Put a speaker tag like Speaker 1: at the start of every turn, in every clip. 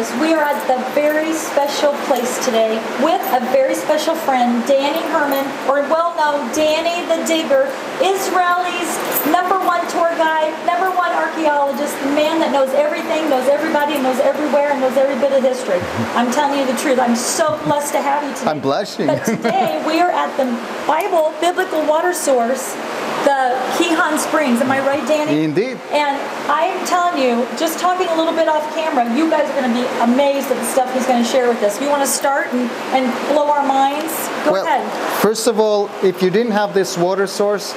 Speaker 1: guys, we are at the very special place today with a very special friend, Danny Herman, or well-known Danny the Digger, Israel's #1 tour guide, #1 archaeologist, the man that knows everything, knows everybody, knows everywhere, and knows every bit of history. I'm telling you the truth. I'm so blessed to have you today.
Speaker 2: I'm blushing.
Speaker 1: But today we are at the biblical water source, the Gihon Springs. Am I right, Danny?
Speaker 2: Indeed.
Speaker 1: And I'm telling you, just talking a little bit off camera, you guys are going to be amazed at the stuff he's going to share with us. You want to start and blow our minds? Go ahead.
Speaker 2: First of all, if you didn't have this water source,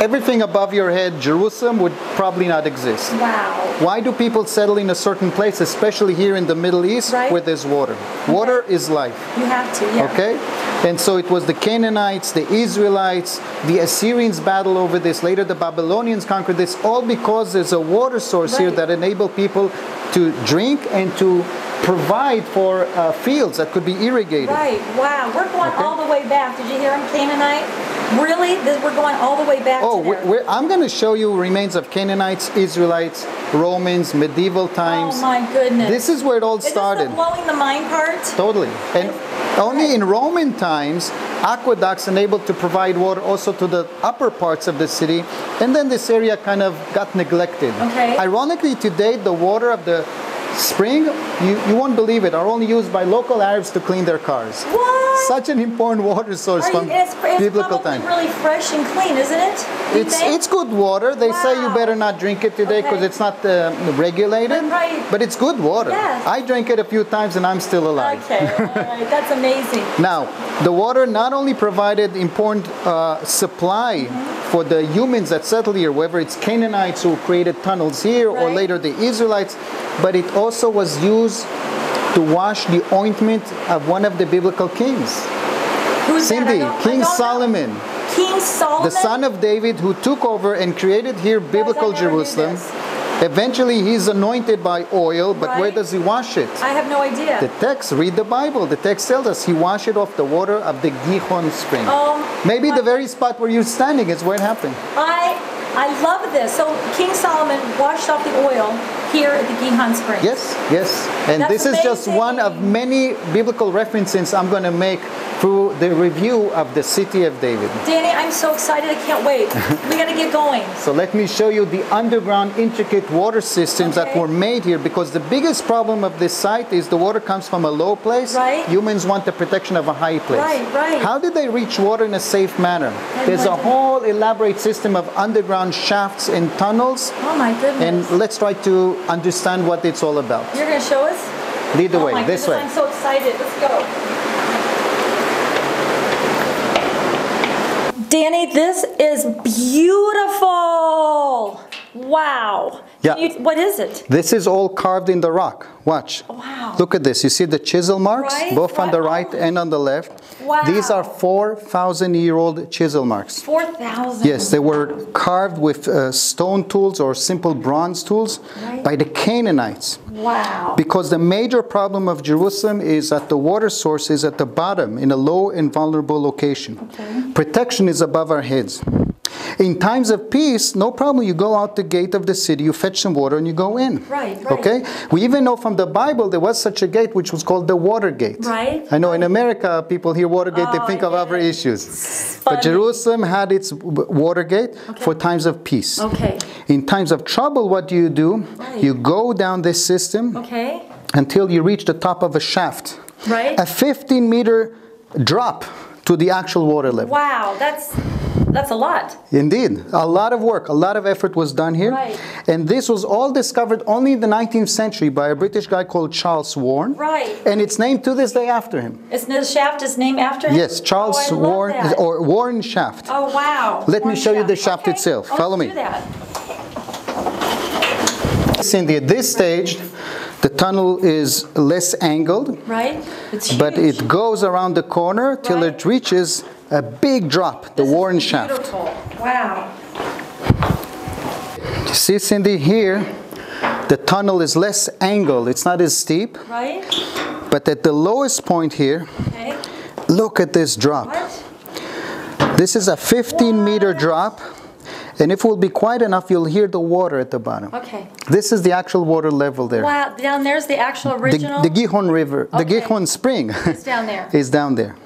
Speaker 2: everything above your head, Jerusalem, would probably not exist.
Speaker 1: Wow.
Speaker 2: Why do people settle in a certain place, especially here in the Middle East, where there's water? Okay. Water is life.
Speaker 1: You have to, yeah.
Speaker 2: Okay? And so it was the Canaanites, the Israelites, the Assyrians battled over this. Later the Babylonians conquered this, all because there's a water source here that enabled people to drink and to provide for fields that could be irrigated.
Speaker 1: Right, wow. We're going all the way back. Did you hear him, Canaanite? Really? We're going all the way back to there.
Speaker 2: I'm going to show you remains of Canaanites, Israelites, Romans, medieval times.
Speaker 1: Oh my goodness.
Speaker 2: This is where it all started.
Speaker 1: Is this the blowing the mind part?
Speaker 2: Totally. And only in Roman times, aqueducts enabled to provide water also to the upper parts of the city. And then this area kind of got neglected. Okay. Ironically, today, the water of the spring, you won't believe it, are only used by local Arabs to clean their cars.
Speaker 1: What?
Speaker 2: Such an important water source from biblical times.
Speaker 1: It's really fresh and clean, isn't it?
Speaker 2: It's good water. They say you better not drink it today because it's not regulated. But it's good water. Yes. I drank it a few times and I'm still alive.
Speaker 1: Okay, all right. That's amazing.
Speaker 2: Now, the water not only provided important supply for the humans that settled here, whether it's Canaanites who created tunnels here or later the Israelites, but it also was used to wash the ointment of one of the biblical kings.
Speaker 1: Who's
Speaker 2: Cindy, King Solomon.
Speaker 1: King Solomon?
Speaker 2: The son of David who took over and created here biblical Jerusalem. Eventually he's anointed by oil, but where does he wash it?
Speaker 1: I have no idea.
Speaker 2: The text, read the Bible. The text tells us he washed it off the water of the Gihon Spring. Maybe the very spot where you're standing is where it happened.
Speaker 1: I love this. So King Solomon washed off the oil here at the Gihon Spring.
Speaker 2: Yes, yes. And this is just one of many biblical references I'm going to make through the review of the city of David.
Speaker 1: Danny, I'm so excited. I can't wait. We got to get going.
Speaker 2: So let me show you the underground intricate water systems that were made here, because the biggest problem of this site is the water comes from a low place. Humans want the protection of a high place. How did they reach water in a safe manner? There's a whole elaborate system of underground shafts and tunnels.
Speaker 1: Oh my goodness.
Speaker 2: And let's try to understand what it's all about.
Speaker 1: You're going to show us?
Speaker 2: Lead the way, this way.
Speaker 1: I'm so excited. Let's go. Danny, this is beautiful. Wow.
Speaker 2: Yeah.
Speaker 1: What is it?
Speaker 2: This is all carved in the rock. Watch.
Speaker 1: Wow.
Speaker 2: Look at this. You see the chisel marks, both on the right and on the left.
Speaker 1: Wow.
Speaker 2: These are 4,000-year-old chisel marks.
Speaker 1: 4,000?
Speaker 2: Yes, they were carved with stone tools or simple bronze tools by the Canaanites.
Speaker 1: Wow.
Speaker 2: Because the major problem of Jerusalem is that the water source is at the bottom in a low and vulnerable location. Protection is above our heads. In times of peace, no problem. You go out the gate of the city, you fetch some water, and you go in. Okay? We even know from the Bible there was such a gate which was called the Watergate. I know in America, people hear Watergate, they think of other issues. But Jerusalem had its Watergate for times of peace. In times of trouble, what do? You go down this system until you reach the top of a shaft. A 15-meter drop to the actual water level.
Speaker 1: Wow, that's a lot.
Speaker 2: Indeed. A lot of work, a lot of effort was done here. And this was all discovered only in the 19th century by a British guy called Charles Warren. And it's named to this day after him.
Speaker 1: The shaft is named after him?
Speaker 2: Yes, Charles Warren, or Warren Shaft.
Speaker 1: Oh, wow.
Speaker 2: Let me show you the shaft itself. Follow me.
Speaker 1: Do that.
Speaker 2: Cindy, at this stage, the tunnel is less angled.
Speaker 1: It's huge.
Speaker 2: But it goes around the corner till it reaches a big drop, the Warren Shaft.
Speaker 1: Beautiful. Wow.
Speaker 2: You see, Cindy, here, the tunnel is less angled. It's not as steep. But at the lowest point here, look at this drop. This is a 15-meter drop. And if it will be quiet enough, you'll hear the water at the bottom.
Speaker 1: Okay.
Speaker 2: This is the actual water level there.
Speaker 1: Wow, down there's the actual original?
Speaker 2: The Gihon River, the
Speaker 1: Okay.
Speaker 2: Gihon Spring
Speaker 1: It's down there.
Speaker 2: is down there.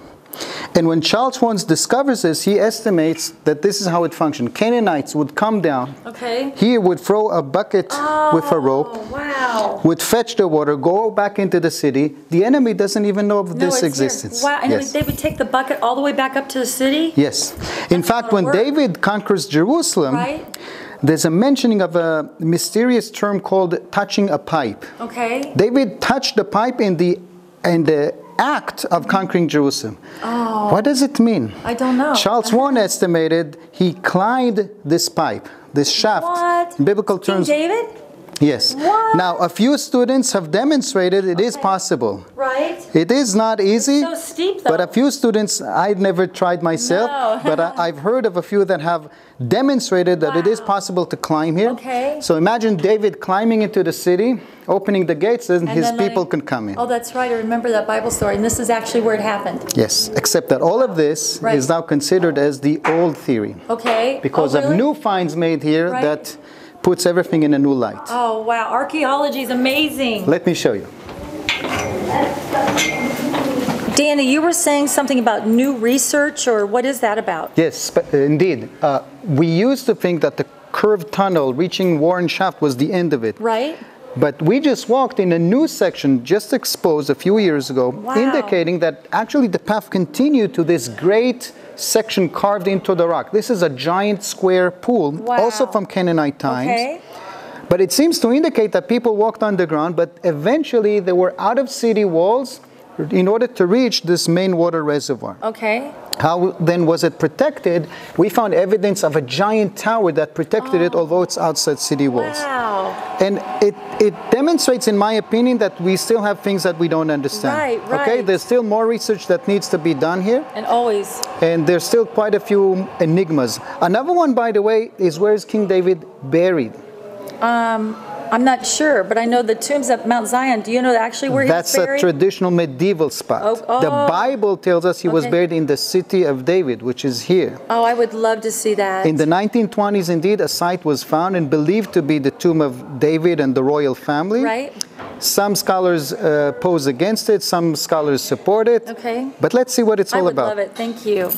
Speaker 2: And when Charles Schwann discovers this, he estimates that this is how it functioned. Canaanites would come down.
Speaker 1: Okay.
Speaker 2: He would throw a bucket with a rope,
Speaker 1: Oh, wow.
Speaker 2: would fetch the water, go back into the city. The enemy doesn't even know of
Speaker 1: No,
Speaker 2: this
Speaker 1: it's here.
Speaker 2: existence.
Speaker 1: Wow, and
Speaker 2: Yes.
Speaker 1: they would take the bucket all the way back up to the city?
Speaker 2: Yes. In fact, when
Speaker 1: work.
Speaker 2: David conquers Jerusalem,
Speaker 1: Right?
Speaker 2: there's a mentioning of a mysterious term called touching a pipe.
Speaker 1: Okay.
Speaker 2: David touched the pipe in the act of conquering Jerusalem.
Speaker 1: Oh.
Speaker 2: What does it mean?
Speaker 1: I don't know.
Speaker 2: Charles Schwann estimated he climbed this pipe, this shaft.
Speaker 1: What?
Speaker 2: In biblical
Speaker 1: King
Speaker 2: terms.
Speaker 1: David?
Speaker 2: Yes.
Speaker 1: What?
Speaker 2: Now, a few students have demonstrated it is possible.
Speaker 1: Right?
Speaker 2: It is not easy.
Speaker 1: So steep, though.
Speaker 2: But a few students, I've never tried myself,
Speaker 1: No.
Speaker 2: but I've heard of a few that have demonstrated that it is
Speaker 1: Wow.
Speaker 2: possible to climb here.
Speaker 1: Okay.
Speaker 2: So imagine David climbing into the city, opening the gates, and his
Speaker 1: then
Speaker 2: people
Speaker 1: letting-
Speaker 2: can come in.
Speaker 1: Oh, that's right. I remember that Bible story. And this is actually where it happened.
Speaker 2: Yes, except that all of this
Speaker 1: Right.
Speaker 2: is now considered as the old theory
Speaker 1: Okay.
Speaker 2: because
Speaker 1: Oh,
Speaker 2: of
Speaker 1: really?
Speaker 2: new finds made here
Speaker 1: Right.
Speaker 2: that puts everything in a new light.
Speaker 1: Oh, wow. Archaeology is amazing.
Speaker 2: Let me show you.
Speaker 1: Danny, you were saying something about new research, or what is that about?
Speaker 2: Yes, but indeed. We used to think that the curved tunnel reaching Warren Shaft was the end of it.
Speaker 1: Right?
Speaker 2: But we just walked in a new section just exposed a few years ago,
Speaker 1: Wow.
Speaker 2: indicating that actually the path continued to this great section carved into the rock. This is a giant square pool,
Speaker 1: Wow.
Speaker 2: also from Canaanite times.
Speaker 1: Okay.
Speaker 2: But it seems to indicate that people walked underground, but eventually they were out of city walls in order to reach this main water reservoir.
Speaker 1: Okay.
Speaker 2: How then was it protected? We found evidence of a giant tower that protected it, although it's outside city walls.
Speaker 1: Wow.
Speaker 2: And it demonstrates, in my opinion, that we still have things that we don't understand.
Speaker 1: Right,
Speaker 2: Okay,
Speaker 1: right.
Speaker 2: there's still more research that needs to be done here,
Speaker 1: And always.
Speaker 2: and there's still quite a few enigmas. Another one, by the way, is where is King David buried?
Speaker 1: I'm not sure, but I know the tombs at Mount Zion. Do you know actually where
Speaker 2: That's
Speaker 1: he was
Speaker 2: a
Speaker 1: buried?
Speaker 2: traditional medieval spot.
Speaker 1: Oh,
Speaker 2: The Bible tells us he was
Speaker 1: Okay.
Speaker 2: buried in the city of David, which is here.
Speaker 1: Oh, I would love to see that.
Speaker 2: In the 1920s, indeed, a site was found and believed to be the tomb of David and the royal family.
Speaker 1: Right?
Speaker 2: Some scholars pose against it, some scholars support it.
Speaker 1: Okay.
Speaker 2: But let's see what it's
Speaker 1: I
Speaker 2: all
Speaker 1: would
Speaker 2: about.
Speaker 1: love it. Thank you.